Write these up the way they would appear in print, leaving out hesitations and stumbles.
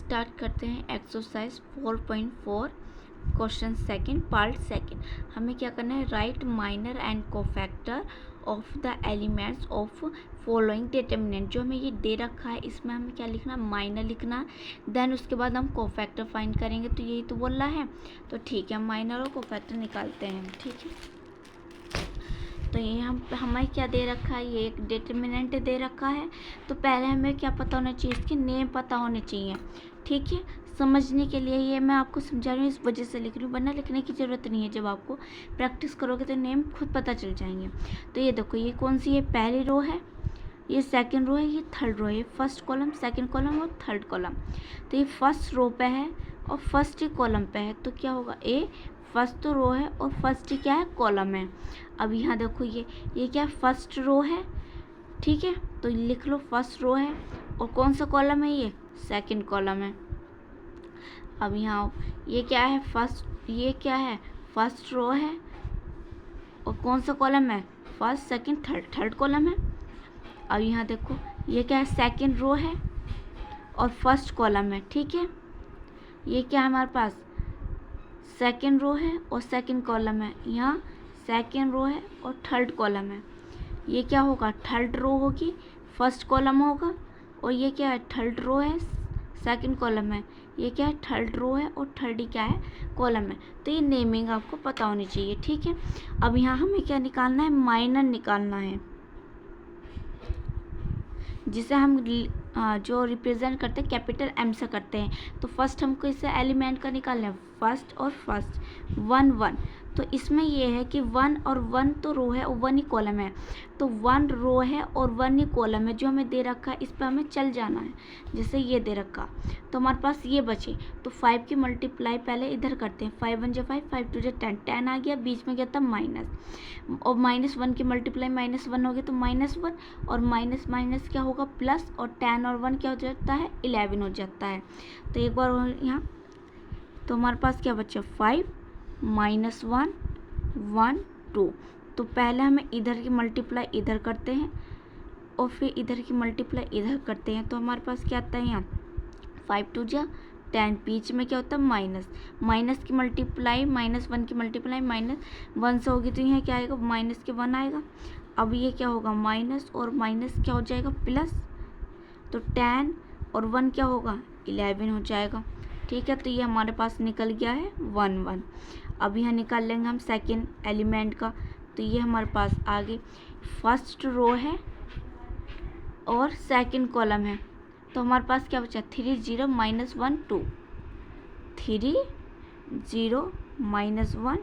Start करते हैं exercise 4.4 question second part second. हमें क्या करना है, right minor and cofactor of the elements of following determinant. जो हमें ये दे रखा है इसमें हमें क्या लिखना, माइनर लिखना, देन उसके बाद हम कोफैक्टर फाइंड करेंगे। तो यही तो बोल रहा है, तो ठीक है माइनर और कोफैक्टर निकालते हैं। ठीक है, तो ये हमें क्या दे रखा है, ये एक डिटर्मिनेंट दे रखा है। तो पहले हमें क्या पता होना चाहिए, इसके नेम पता होने चाहिए। ठीक है, समझने के लिए ये मैं आपको समझा रही हूँ, इस वजह से लिख रही हूँ, वरना लिखने की ज़रूरत नहीं है। जब आपको प्रैक्टिस करोगे तो नेम खुद पता चल जाएंगे। तो ये देखो, ये कौन सी है, पहली रो है, ये सेकंड रो है, ये थर्ड रो है, ये फर्स्ट कॉलम, सेकंड कॉलम और थर्ड कॉलम। तो ये फर्स्ट रो पे है और फर्स्ट ही कॉलम पे है, तो क्या होगा, ए फर्स्ट तो रो है और फर्स्ट ही क्या है, कॉलम है। अब यहाँ देखो, ये क्या है, फर्स्ट रो है। ठीक है, तो लिख लो फर्स्ट रो है, और कौन सा कॉलम है, ये सेकंड कॉलम है। अब यहाँ ये क्या है, ये क्या है, फर्स्ट रो है, और कौन सा कॉलम है, फर्स्ट सेकंड थर्ड कॉलम है। अब यहाँ देखो, ये क्या है, सेकंड रो है और फर्स्ट कॉलम है। ठीक है, ये क्या है हमारे पास, सेकंड रो है और सेकंड कॉलम है। यहाँ सेकंड रो है और थर्ड कॉलम है। ये क्या होगा, थर्ड रो होगी, फर्स्ट कॉलम होगा, और ये क्या है, थर्ड रो है, सेकंड कॉलम है। ये क्या है, थर्ड रो है और थर्ड ही क्या है, कॉलम है। तो ये नेमिंग आपको पता होनी चाहिए। ठीक है, अब यहाँ हमें क्या निकालना है, माइनर निकालना है, जिसे हम जो रिप्रेजेंट करते हैं कैपिटल एम से करते हैं। तो फर्स्ट हमको इससे एलिमेंट का निकालना है, फर्स्ट और फर्स्ट 1 1। तो इसमें ये है कि 1 और 1 तो रो है और 1 ही कॉलम है। तो 1 रो है और 1 ही कॉलम है, जो हमें दे रखा है इस पर हमें चल जाना है। जैसे ये दे रखा, तो हमारे पास ये बचे, तो 5 की मल्टीप्लाई पहले इधर करते हैं। 5 1 5, 5 2 10, 10 आ गया, बीच में क्या था माइनस, और -1 की मल्टीप्लाई -1 हो गया तो -1, और माइनस माइनस क्या होगा प्लस, और 10 और 1 क्या हो जाता है, 11 हो जाता है। तो एक बार यहाँ, तो हमारे पास क्या बचा, 5 -1 1 2। तो पहले हमें इधर की मल्टीप्लाई इधर करते हैं और फिर इधर की मल्टीप्लाई इधर करते हैं। तो हमारे पास क्या आता है, यहाँ 5 2 जा 10, बीच में क्या होता है माइनस, माइनस की मल्टीप्लाई -1 की मल्टीप्लाई -1 से होगी, तो यहाँ क्या आएगा, माइनस के 1 आएगा। अब ये क्या होगा, माइनस और माइनस क्या हो जाएगा प्लस, तो 10 और 1 क्या होगा, 11 हो जाएगा। ठीक है, तो ये हमारे पास निकल गया है 1 1। अब यहाँ निकाल लेंगे हम सेकंड एलिमेंट का। तो ये हमारे पास आगे फर्स्ट रो है और सेकंड कॉलम है। तो हमारे पास क्या बचा, 3 0 -1 2, 3 0 -1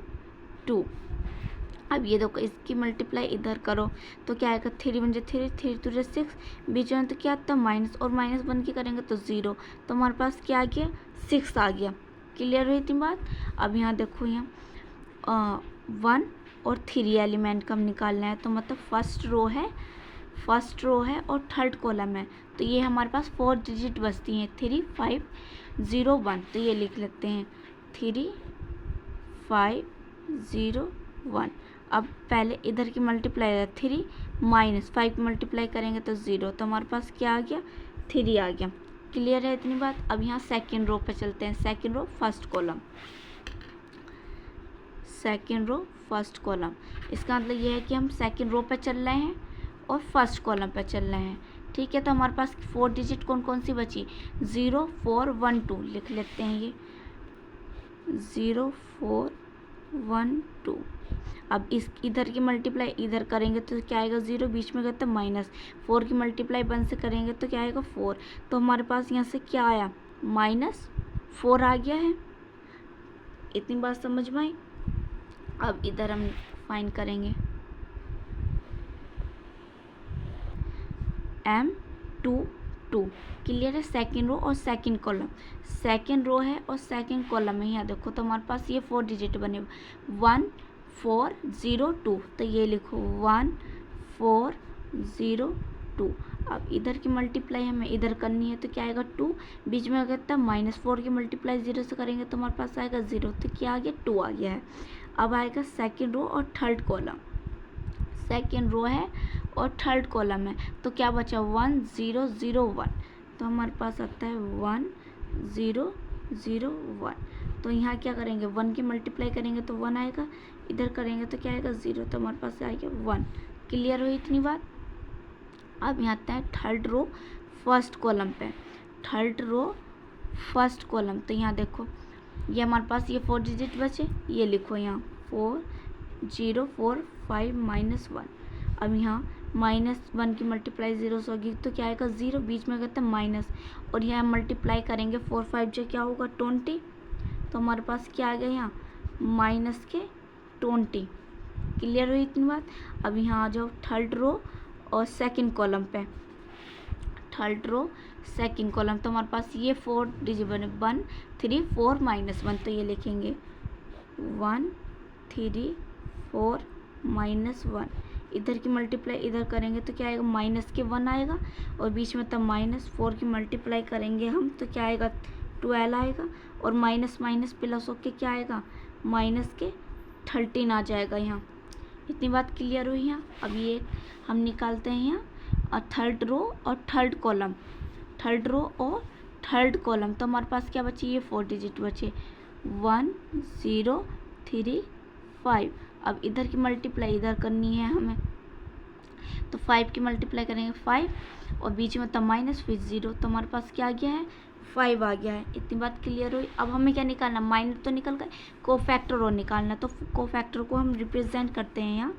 2। अब ये देखो, इसकी मल्टीप्लाई इधर करो तो क्या आएगा, 3 1 3, 3 2 6, बीच में तो क्या आता है माइनस, और -1 की करेंगे तो 0। तो हमारे पास क्या आ गया, 6 आ गया। क्लियर हुई थी बात। अब यहाँ देखो, यहाँ 1 और 3 एलिमेंट का हम निकालना है। तो मतलब फर्स्ट रो है और थर्ड कॉलम है। तो ये हमारे पास 4 डिजिट बचती हैं, 3 5 0 1। तो ये लिख लेते हैं 3 5 0 1। अब पहले इधर की मल्टीप्लाई है, 3 -5 की मल्टीप्लाई करेंगे तो 0। तो हमारे पास क्या आ गया, 3 आ गया। क्लियर है इतनी बात। अब यहाँ सेकंड रो पे चलते हैं, second row first column, second row first column. इसका मतलब ये है कि हम सेकंड रो पे चल रहे हैं और फर्स्ट कॉलम पे चल रहे हैं। ठीक है, तो हमारे पास 4 डिजिट कौन कौन सी बची, 0 4 1 2 लिख लेते हैं, ये 0 4 1 2। अब इस इधर की मल्टीप्लाई इधर करेंगे तो क्या आएगा, 0, बीच में कहते हैं माइनस, 4 की मल्टीप्लाई 1 से करेंगे तो क्या आएगा 4। तो हमारे पास यहाँ से क्या आया, -4 आ गया है। इतनी बात समझ में आई। अब इधर हम फाइंड करेंगे M2 2। क्लियर है, सेकंड रो और सेकंड कॉलम, सेकंड रो है और सेकंड कॉलम है। यहाँ देखो, तो हमारे पास ये 4 डिजिट बने, 1 4 0 2। तो ये लिखो 1 4 0 2। अब इधर की मल्टीप्लाई हमें इधर करनी है, तो क्या आएगा 2, बीच में अगर तब -4 की मल्टीप्लाई 0 से करेंगे तो हमारे पास आएगा 0। तो क्या आ गया, 2 आ गया है। अब आएगा सेकंड रो और थर्ड कॉलम, सेकंड रो है और थर्ड कॉलम है। तो क्या बचा, 1 0 0 1। तो हमारे पास आता है 1 0 0 1। तो यहाँ क्या करेंगे, 1 की मल्टीप्लाई करेंगे तो 1 आएगा, इधर करेंगे तो क्या आएगा 0, तो हमारे पास आएगा 1। क्लियर हुई इतनी बात। अब यहाँ आते हैं थर्ड रो फर्स्ट कॉलम पे, थर्ड रो फर्स्ट कॉलम। तो यहाँ देखो ये हमारे पास ये 4 डिजिट बचे, ये लिखो यहाँ 4 0 4 5 -1। अब यहाँ -1 की मल्टीप्लाई 0 से होगी तो क्या आएगा 0, बीच में कहते हैं माइनस, और यहाँ मल्टीप्लाई करेंगे 4 5 जो क्या होगा 20। तो हमारे पास क्या आ गया यहाँ माइनस के 20। क्लियर हुई इतनी बात। अब यहाँ आ जाओ थर्ड रो और सेकंड कॉलम पे, थर्ड रो सेकंड कॉलम। तो हमारे पास ये 4 डिजिट बने 1 3 4 -1। तो ये लिखेंगे 1 3 4 -1। इधर की मल्टीप्लाई इधर करेंगे तो क्या आएगा माइनस के 1 आएगा, और बीच में तब -4 की मल्टीप्लाई करेंगे हम तो क्या आएगा 12 आएगा, और माइनस माइनस प्लस होके क्या आएगा माइनस के 13 आ जाएगा यहाँ। इतनी बात क्लियर हुई यहाँ। अब ये हम निकालते हैं यहाँ थर्ड रो और थर्ड कॉलम, थर्ड रो और थर्ड कॉलम। तो हमारे पास क्या बचे, ये 4 डिजिट बचे 1 0 3 5। अब इधर की मल्टीप्लाई इधर करनी है हमें, तो 5 की मल्टीप्लाई करेंगे 5, और बीच में तब माइनस फिर 0। तो हमारे पास क्या आ गया है 5 आ गया है। इतनी बात क्लियर हुई। अब हमें क्या निकालना, माइनर तो निकल गए, कोफैक्टर और निकालना। तो कोफैक्टर को हम रिप्रेजेंट करते हैं यहाँ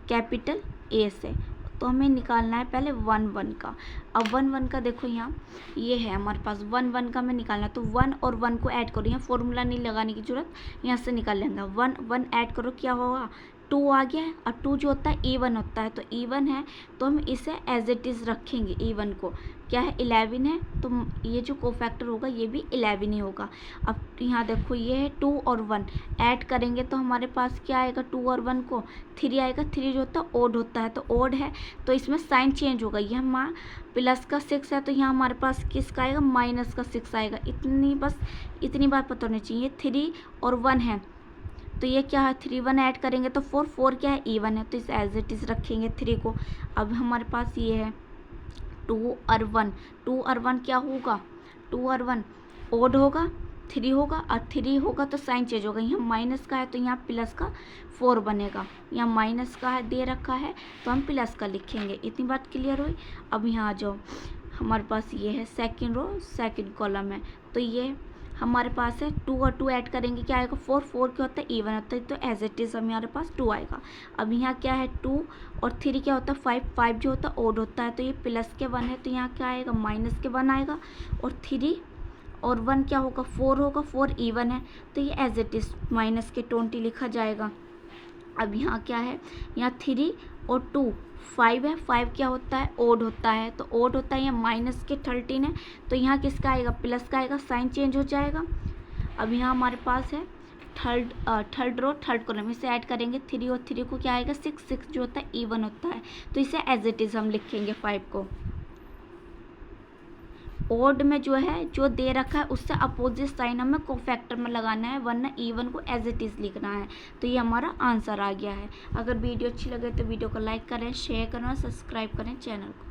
कैपिटल ए से। तो हमें निकालना है पहले 1 1 का। अब 1 1 का देखो यहाँ ये है हमारे पास 1 1 का हमें निकालना। तो 1 और 1 को ऐड करो, यहाँ फॉर्मूला नहीं लगाने की जरूरत, यहाँ से निकाल लेंगे। 1 1 ऐड करो क्या होगा 2 आ गया है, और 2 जो होता है इवन होता है, तो इवन है तो हम इसे एज इट इज़ रखेंगे। इवन को क्या है 11 है, तो ये जो कोफैक्टर होगा ये भी 11 ही होगा। अब यहाँ देखो ये है 2 और 1 ऐड करेंगे तो हमारे पास क्या आएगा 2 और 1 को 3 आएगा। 3 जो होता है ओड होता है, तो ओड है तो इसमें साइन चेंज होगा। ये हमारा प्लस का 6 है तो यहाँ हमारे पास किसका आएगा माइनस का 6 आएगा। इतनी बात पता होनी चाहिए। 3 और 1 है तो ये क्या है 3 1 ऐड करेंगे तो 4 4 क्या है इवन है, तो इसे एज इट इज़ रखेंगे 3 को। अब हमारे पास ये है 2 और 1, 2 और 1 क्या होगा 2 और 1 ओड होगा, 3 होगा, और 3 होगा तो साइन चेंज होगा। यहाँ माइनस का है तो यहाँ प्लस का 4 बनेगा, यहाँ माइनस का है दे रखा है तो हम प्लस का लिखेंगे। इतनी बात क्लियर हुई। अब यहाँ आ जाओ हमारे पास ये है सेकंड रो सेकंड कॉलम है, तो ये हमारे पास है 2 और 2 ऐड करेंगे क्या आएगा 4 4 क्या होता है इवन होता है, तो एज इट इज़ हमारे पास 2 आएगा। अब यहाँ क्या है 2 और 3 क्या होता है 5 5 जो होता है ओड होता है, तो ये प्लस के 1 है तो यहाँ क्या आएगा माइनस के 1 आएगा, और 3 और 1 क्या होगा 4 होगा, 4 इवन है तो ये एज इट इज़ माइनस के 20 लिखा जाएगा। अब यहाँ क्या है यहाँ 3 और 2 5 है, 5 क्या होता है ओड होता है, तो ओड होता है यहाँ माइनस के 13 है तो यहाँ किसका आएगा प्लस का आएगा, साइन चेंज हो जाएगा। अब यहाँ हमारे पास है थर्ड रो थर्ड कॉलम, इसे ऐड करेंगे 3 और 3 को क्या आएगा 6 6 जो होता है इवन होता है, तो इसे एज इट इज़ हम लिखेंगे 5 को। ओड में जो है जो दे रखा है उससे अपोजिट साइन हमें कोफैक्टर में लगाना है, वरना इवन को एज इट इज़ लिखना है। तो ये हमारा आंसर आ गया है। अगर वीडियो अच्छी लगे तो वीडियो को लाइक करें, शेयर करें और सब्सक्राइब करें चैनल को।